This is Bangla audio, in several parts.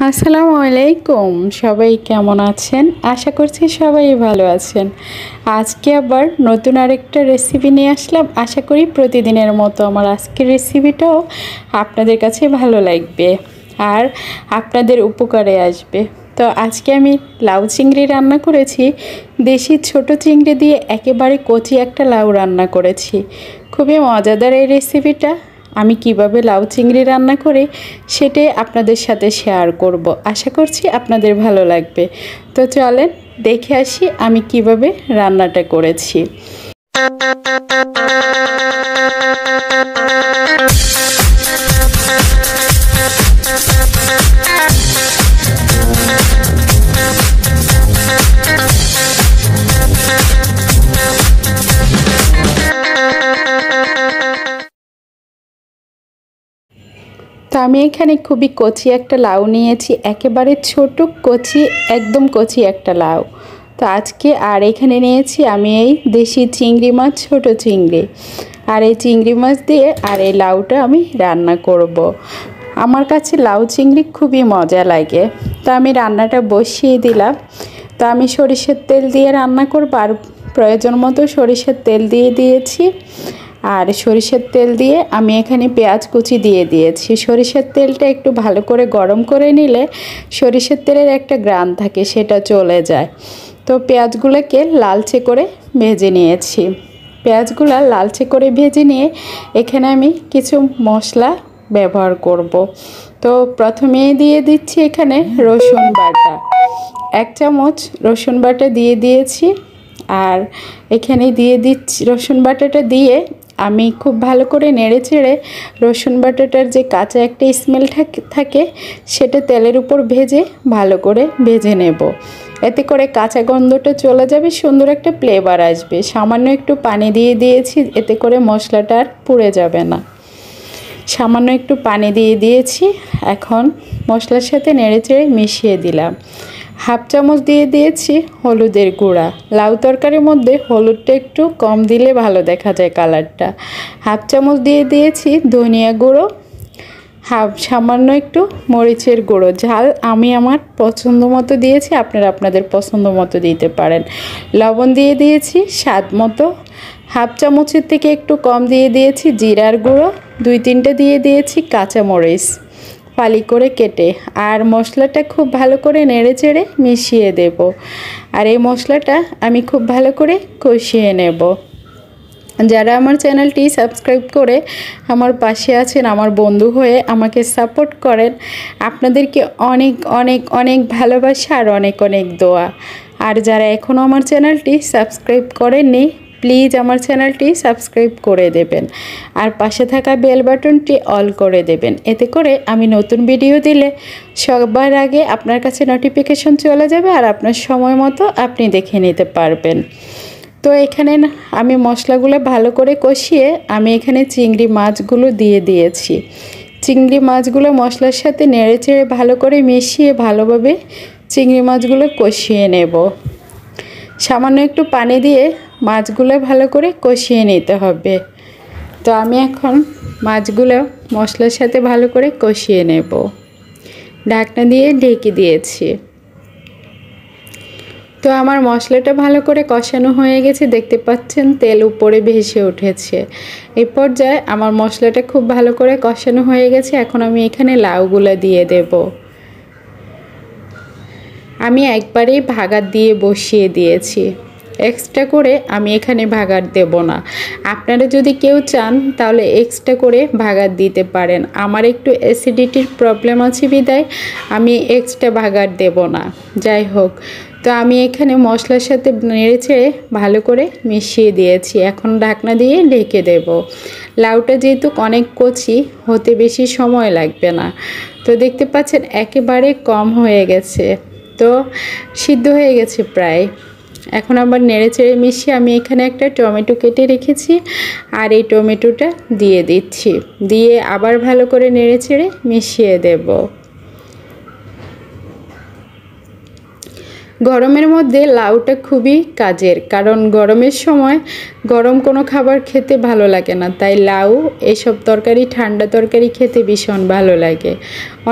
আসসালামু আলাইকুম, সবাই কেমন আছেন? আশা করছি সবাই ভালো আছেন। আজকে আবার নতুন আরেকটা রেসিপি নিয়ে আসলাম। আশা করি প্রতিদিনের মতো আমার আজকের রেসিপিটাও আপনাদের কাছে ভালো লাগবে আর আপনাদের উপকারে আসবে। তো আজকে আমি লাউ চিংড়ি রান্না করেছি। দেশি ছোট চিংড়ি দিয়ে একেবারে কচি একটা লাউ রান্না করেছি। খুবই মজাদার এই রেসিপিটা। আমি কিভাবে লাউ চিংড়ি রান্না করি সেটাই আপনাদের সাথে শেয়ার করব। আশা করছি আপনাদের ভালো লাগবে। তো চলেন দেখে আসি আমি কিভাবে রান্নাটা করেছি। তো আমি এখানে খুবই কচি একটা লাউ নিয়েছি, একেবারে ছোট কচি, একদম কচি একটা লাউ। তো আজকে আর এখানে নিয়েছি আমি এই দেশি চিংড়ি মাছ, ছোট চিংড়ি। আর এই চিংড়ি মাছ দিয়ে আর এই লাউটা আমি রান্না করব। আমার কাছে লাউ চিংড়ি খুবই মজা লাগে। তো আমি রান্নাটা বসিয়ে দিলাম। তো আমি সরিষার তেল দিয়ে রান্না করব আর প্রয়োজন মতো সরিষার তেল দিয়ে দিয়েছি। আর সরিষার তেল দিয়ে আমি এখানে পেঁয়াজ কুচি দিয়ে দিয়েছি। সরিষার তেলটা একটু ভালো করে গরম করে নিলে সরিষার তেলের একটা গ্রান থাকে, সেটা চলে যায়। তো পেঁয়াজগুলোকে লালচে করে ভেজে নিয়েছি। পেঁয়াজগুলো লালচে করে ভেজে নিয়ে এখানে আমি কিছু মশলা ব্যবহার করব। তো প্রথমেই দিয়ে দিচ্ছি এখানে রসুন বাটা, 1 চামচ রসুন বাটা দিয়ে দিয়েছি। আর এখানে দিয়ে দিচ্ছি রসুন বাটাটা দিয়ে আমি খুব ভালো করে নেড়ে চেড়ে রসুন বাটাটার যে কাঁচা একটা স্মেল থাকে সেটা তেলের উপর ভেজে ভালো করে ভেজে নেব। এতে করে কাঁচা গন্ধটা চলে যাবে, সুন্দর একটা ফ্লেভার আসবে। সামান্য একটু পানি দিয়ে দিয়েছি, এতে করে মশলাটা আর পুড়ে যাবে না। সামান্য একটু পানি দিয়ে দিয়েছি। এখন মশলার সাথে নেড়ে চেড়ে মিশিয়ে দিলাম। 1/2 চামচ দিয়ে দিয়েছি হলুদের গুঁড়া। লাউ তরকারির মধ্যে হলুদটা একটু কম দিলে ভালো দেখা যায় কালারটা। 1/2 চামচ দিয়ে দিয়েছি ধনিয়া গুঁড়ো। সামান্য একটু মরিচের গুঁড়ো। ঝাল আমি আমার পছন্দ মতো দিয়েছি, আপনারা আপনাদের পছন্দ মতো দিতে পারেন। লবণ দিয়ে দিয়েছি স্বাদ মতো। 1/2 চামচের থেকে একটু কম দিয়ে দিয়েছি জিরার গুঁড়ো। 2-3টে দিয়ে দিয়েছি কাঁচামরিচ ফালি করে কেটে। আর মশলাটা খুব ভালো করে নেড়ে চেড়ে মিশিয়ে দেব। আর এই মশলাটা আমি খুব ভালো করে কষিয়ে নেব। যারা আমার চ্যানেলটি সাবস্ক্রাইব করে আমার পাশে আছেন, আমার বন্ধু হয়ে আমাকে সাপোর্ট করেন, আপনাদেরকে অনেক অনেক অনেক ভালোবাসা আর অনেক অনেক দোয়া। আর যারা এখনও আমার চ্যানেলটি সাবস্ক্রাইব করেননি, প্লিজ আমার চ্যানেলটি সাবস্ক্রাইব করে দেবেন আর পাশে থাকা বেল বাটনটি অল করে দেবেন। এতে করে আমি নতুন ভিডিও দিলে সবার আগে আপনার কাছে নোটিফিকেশন চলে যাবে আর আপনার সময় মতো আপনি দেখে নিতে পারবেন। তো এখানে আমি মশলাগুলো ভালো করে কষিয়ে আমি এখানে চিংড়ি মাছগুলো দিয়ে দিয়েছি। চিংড়ি মাছগুলো মশলার সাথে নেড়ে চেড়ে ভালো করে মিশিয়ে ভালোভাবে চিংড়ি মাছগুলো কষিয়ে নেব। সামান্য একটু পানি দিয়ে মাছগুলো ভালো করে কষিয়ে নিতে হবে। তো আমি এখন মাছগুলো মশলার সাথে ভালো করে কষিয়ে নেব। ঢাকনা দিয়ে ঢেকে দিয়েছি। তো আমার মশলাটা ভালো করে কষানো হয়ে গেছে, দেখতে পাচ্ছেন তেল উপরে ভেসে উঠেছে। এই পর্যায়ে আমার মশলাটা খুব ভালো করে কষানো হয়ে গেছে। এখন আমি এখানে লাউগুলো দিয়ে দেব। আমি একবারেই ভাগার দিয়ে বসিয়ে দিয়েছি, এক্সট্রা করে আমি এখানে ভাগার দেব না। আপনারা যদি কেউ চান তাহলে এক্সট্রা করে ভাগার দিতে পারেন। আমার একটু অ্যাসিডিটির প্রবলেম আছে বিদায় আমি এক্সট্রা ভাগার দেব না। যাই হোক, তো আমি এখানে মশলার সাথে নেড়ে চেড়ে ভালো করে মিশিয়ে দিয়েছি। এখন ঢাকনা দিয়ে ঢেকে দেব। লাউটা যেহেতু অনেক কচি, হতে বেশি সময় লাগবে না। তো দেখতে পাচ্ছেন একেবারে কম হয়ে গেছে, তো সিদ্ধ হয়ে গেছে প্রায়। এখন আবার নেড়ে চেড়ে মিশিয়ে আমি এখানে একটা টমেটো কেটে রেখেছি আর এই টমেটোটা দিয়ে দিচ্ছি। দিয়ে আবার ভালো করে নেড়ে চেড়ে মিশিয়ে দেব। গরমের মধ্যে লাউটা খুবই কাজের, কারণ গরমের সময় গরম কোনো খাবার খেতে ভালো লাগে না, তাই লাউ এসব তরকারি ঠান্ডা তরকারি খেতে ভীষণ ভালো লাগে।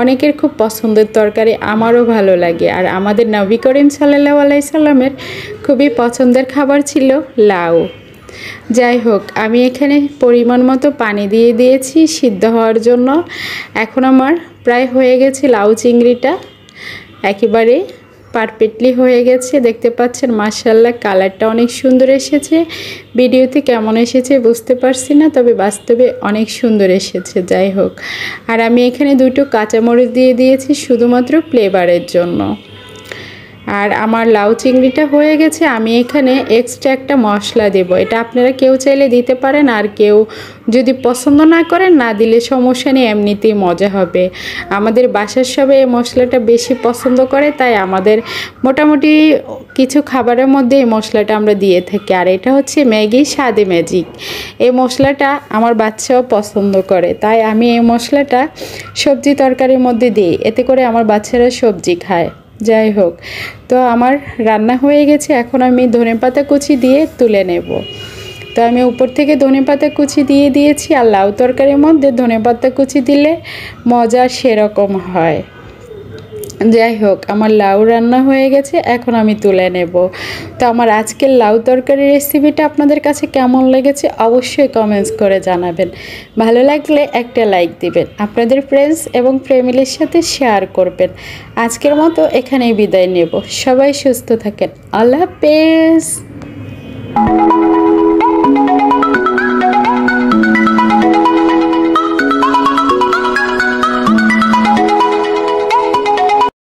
অনেকের খুব পছন্দের তরকারি, আমারও ভালো লাগে। আর আমাদের নবী করিম সাল্লাল্লাহু আলাইহি সাল্লামের খুবই পছন্দের খাবার ছিল লাউ। যাই হোক, আমি এখানে পরিমাণ মতো পানি দিয়ে দিয়েছি সিদ্ধ হওয়ার জন্য। এখন আমার প্রায় হয়ে গেছে লাউ চিংড়িটা, একেবারে পারফেক্টলি হয়ে গেছে। দেখতে পাচ্ছেন মাশাআল্লাহ কালারটা অনেক সুন্দর এসেছে। ভিডিওতে কেমন এসেছে বুঝতে পারছি না, তবে বাস্তবে অনেক সুন্দর এসেছে। যাই হোক, আর আমি এখানে দুটো কাঁচামরিচ দিয়ে দিয়েছি শুধুমাত্র ফ্লেভারের জন্য। আর আমার লাউ চিংড়িটা হয়ে গেছে। আমি এখানে এক্সট্রা একটা মশলা দেব, এটা আপনারা কেউ চাইলে দিতে পারেন, আর কেউ যদি পছন্দ না করেন না দিলে সমস্যা নেই, এমনিতেই মজা হবে। আমাদের বাসার সবাই এই মশলাটা বেশি পছন্দ করে, তাই আমাদের মোটামুটি কিছু খাবারের মধ্যে এই মশলাটা আমরা দিয়ে থাকি। আর এটা হচ্ছে ম্যাগি স্বাদে ম্যাজিক। এই মশলাটা আমার বাচ্চাও পছন্দ করে, তাই আমি এই মশলাটা সবজি তরকারির মধ্যে দিই, এতে করে আমার বাচ্চারা সবজি খায়। যাই হোক, তো আমার রান্না হয়ে গেছে। এখন আমি ধনেপাতা কুচি দিয়ে তুলে নেব। তো আমি উপর থেকে ধনেপাতা কুচি দিয়ে দিয়েছি, আর লাউ তরকারির মধ্যে ধনেপাতা কুচি দিলে মজা সেরকম হয়। যাই হোক, আমার লাউ রান্না হয়ে গেছে, এখন আমি তুলে নেব। তো আমার আজকের লাউ তরকারি রেসিপিটা আপনাদের কাছে কেমন লেগেছে অবশ্যই কমেন্টস করে জানাবেন। ভালো লাগলে একটা লাইক দিবেন, আপনাদের ফ্রেন্ডস এবং ফ্যামিলির সাথে শেয়ার করবেন। আজকের মতো এখানেই বিদায় নেব। সবাই সুস্থ থাকেন। আল্লাহ হাফেজ।